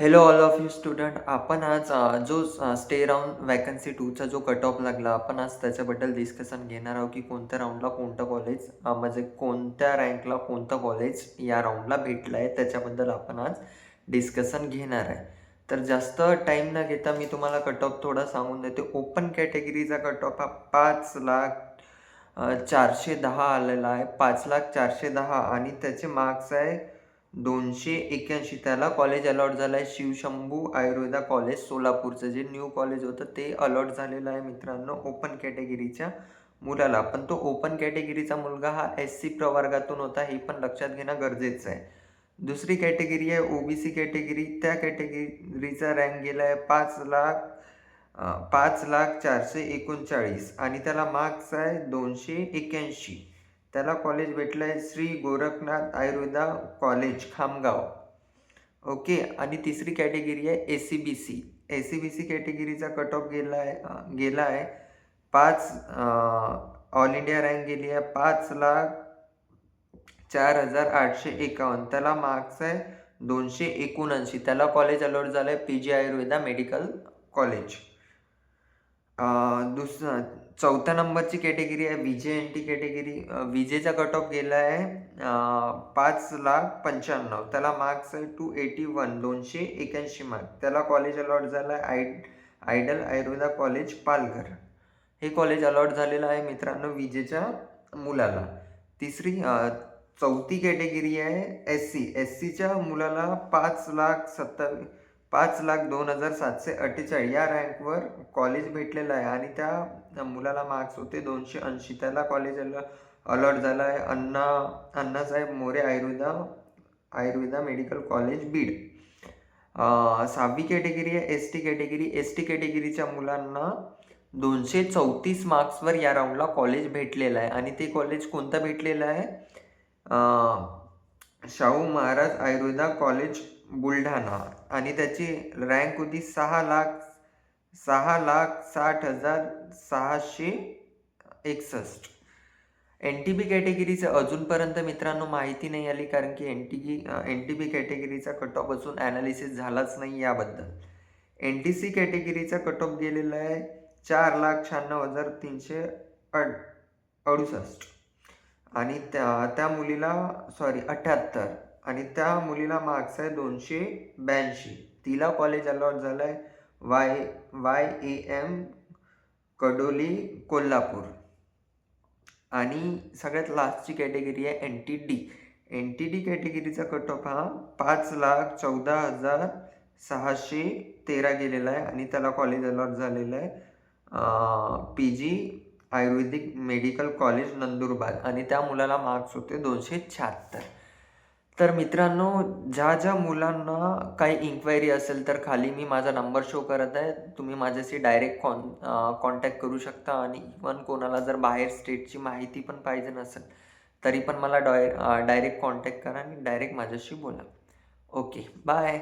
Hello all of you student. आपण आज जो स्टे राउंड वॅकन्सी 2चा जो कट ऑफ लागला, आपण आज त्याच्याबद्दल डिस्कशन घेणार आहोत की कोणत्या राऊंडला कोणतं कॉलेज म्हणजे कोणत्या रँकला कोणतं कॉलेज या राऊंडला भेटलं आहे, त्याच्याबद्दल आपण आज डिस्कशन घेणार आहे. तर जास्त टाईम न घेता मी तुम्हाला कट ऑफ थोडा सांगून देते. ओपन कॅटेगरीचा कट ऑफ हा 5,04,10 आलेला आहे. 5,04,10 आणि त्याचे मार्क्स आहे 281. त्याला कॉलेज अलॉट झालं आहे शिवशंभू आयुर्वेदा कॉलेज सोलापूरचं, जे न्यू कॉलेज होतं ते अलॉट झालेलं आहे मित्रांनो ओपन कॅटेगरीच्या मुलाला. पण तो ओपन कॅटेगरीचा मुलगा हा SC प्रवर्गातून होता, हे पण लक्षात घेणं गरजेचं आहे. दुसरी कॅटेगरी आहे OBC कॅटेगरी. त्या कॅटेगरीचा रँक गेला आहे 5,04,39 आणि त्याला मार्क्स आहे 281. त्याला कॉलेज भेटलं आहे श्री गोरखनाथ आयुर्वेदा कॉलेज खामगाव. ओके. आणि तिसरी कॅटेगरी आहे ACBC कॅटेगरीचा कट ऑफ गेला आहे 5 ऑल इंडिया रँक गेली आहे 5,04,851. त्याला मार्क्स आहे 279. त्याला कॉलेज अलॉट झालं आहे PG आयुर्वेदा मेडिकल कॉलेज. चौथ्या नंबरची कॅटेगरी आहे NT कॅटेगरी. विजेचा कट ऑफ गेला आहे 5,95,000. त्याला मार्क्स आहे 281, 281 मार्क. त्याला कॉलेज अलॉट झालं आहे आयडल आयुर्वेदा कॉलेज पालघर. हे कॉलेज अलॉट झालेलं आहे मित्रांनो विजेच्या मुलाला. चौथी कॅटेगरी आहे SCच्या मुलाला 5,02,748 या रँकवर कॉलेज भेटलेलं आहे आणि त्या मुलाला मार्क्स होते 280. त्याला कॉलेज अलॉट झालं आहे अण्णासाहेब मोरे आयुर्वेदा मेडिकल कॉलेज बीड. 6वी कॅटेगरी आहे ST कॅटेगरीच्या मुलांना 234 मार्क्सवर या राऊंडला कॉलेज भेटलेलं आहे आणि ते कॉलेज कोणतं भेटलेलं आहे? शाहू महाराज आयुर्वेदा कॉलेज बुलढाणा आणि त्याची रँक होती 6,60,661. NTB कॅटेगरीचं अजूनपर्यंत मित्रांनो माहिती नाही आली, कारण की NTB कॅटेगरीचा कट ऑफ अजून ॲनालिसिस झालाच नाही याबद्दल. NTC कॅटेगरीचा कट ऑफ गेलेला आहे 4,96,368 आणि त्या मुलीला 78 आणि त्या मुलीला मार्क्स आहे 282. तिला कॉलेज अलॉट झालं आहे YAM कडोली कोल्हापूर. आणि सगळ्यात लास्टची कॅटेगरी आहे NTD कॅटेगरीचा कट ऑफ हा 5,14,613 गेलेला आहे आणि त्याला कॉलेज अलॉट झालेलं आहे PG आयुर्वेदिक मेडिकल कॉलेज नंदुरबार आणि त्या मुलाला मार्क्स होते 276. तर मित्रांनो, ज्या मुलांना काही इन्क्वायरी असेल तर खाली मी माझा नंबर शो करत आहे, तुम्ही माझ्याशी डायरेक्ट कॉन्टॅक्ट करू शकता. आणि इव्हन कोणाला जर बाहेर स्टेटची माहिती पण पाहिजे नसेल तरी पण मला डायरेक्ट कॉन्टॅक्ट करा आणि डायरेक्ट माझ्याशी बोला. Okay, bye.